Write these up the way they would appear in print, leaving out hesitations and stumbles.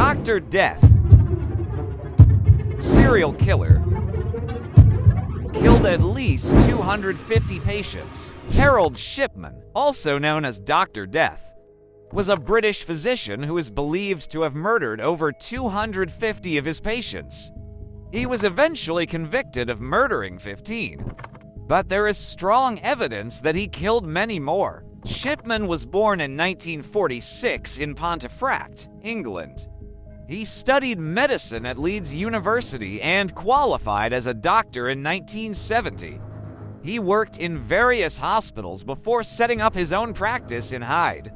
Dr. Death, serial killer, killed at least 250 patients. Harold Shipman, also known as Dr. Death, was a British physician who is believed to have murdered over 250 of his patients. He was eventually convicted of murdering 15, but there is strong evidence that he killed many more. Shipman was born in 1946 in Pontefract, England. He studied medicine at Leeds University and qualified as a doctor in 1970. He worked in various hospitals before setting up his own practice in Hyde,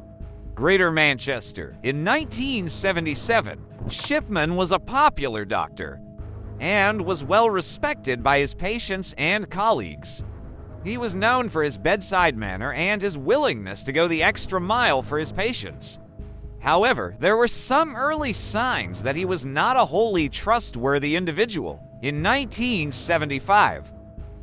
Greater Manchester. In 1977, Shipman was a popular doctor and was well respected by his patients and colleagues. He was known for his bedside manner and his willingness to go the extra mile for his patients. However, there were some early signs that he was not a wholly trustworthy individual. In 1975,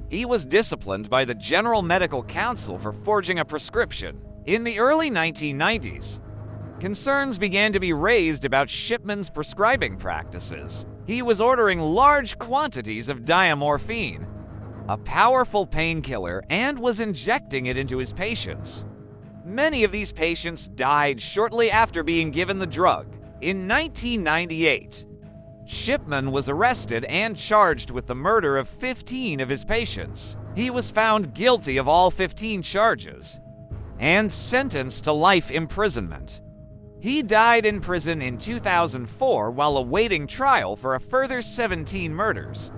he was disciplined by the General Medical Council for forging a prescription. In the early 1990s, concerns began to be raised about Shipman's prescribing practices. He was ordering large quantities of diamorphine, a powerful painkiller, and was injecting it into his patients. Many of these patients died shortly after being given the drug. In 1998, Shipman was arrested and charged with the murder of 15 of his patients. He was found guilty of all 15 charges and sentenced to life imprisonment. He died in prison in 2004 while awaiting trial for a further 17 murders.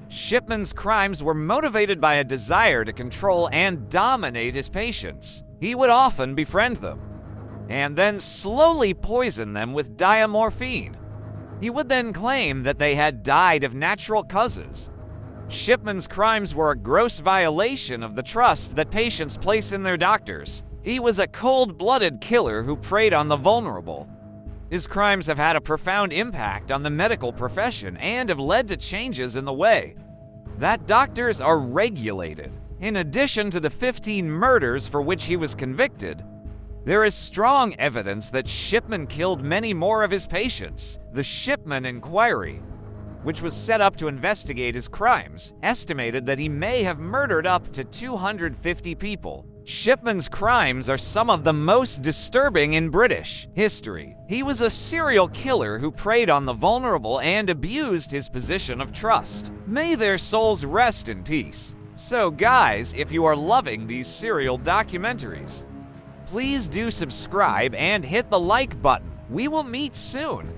Shipman's crimes were motivated by a desire to control and dominate his patients. He would often befriend them and then slowly poison them with diamorphine. He would then claim that they had died of natural causes. Shipman's crimes were a gross violation of the trust that patients place in their doctors. He was a cold-blooded killer who preyed on the vulnerable. His crimes have had a profound impact on the medical profession and have led to changes in the way that doctors are regulated. In addition to the 15 murders for which he was convicted, there is strong evidence that Shipman killed many more of his patients. The Shipman Inquiry, which was set up to investigate his crimes, estimated that he may have murdered up to 250 people. Shipman's crimes are some of the most disturbing in British history. He was a serial killer who preyed on the vulnerable and abused his position of trust. May their souls rest in peace. So guys, if you are loving these serial documentaries, please do subscribe and hit the like button. We will meet soon.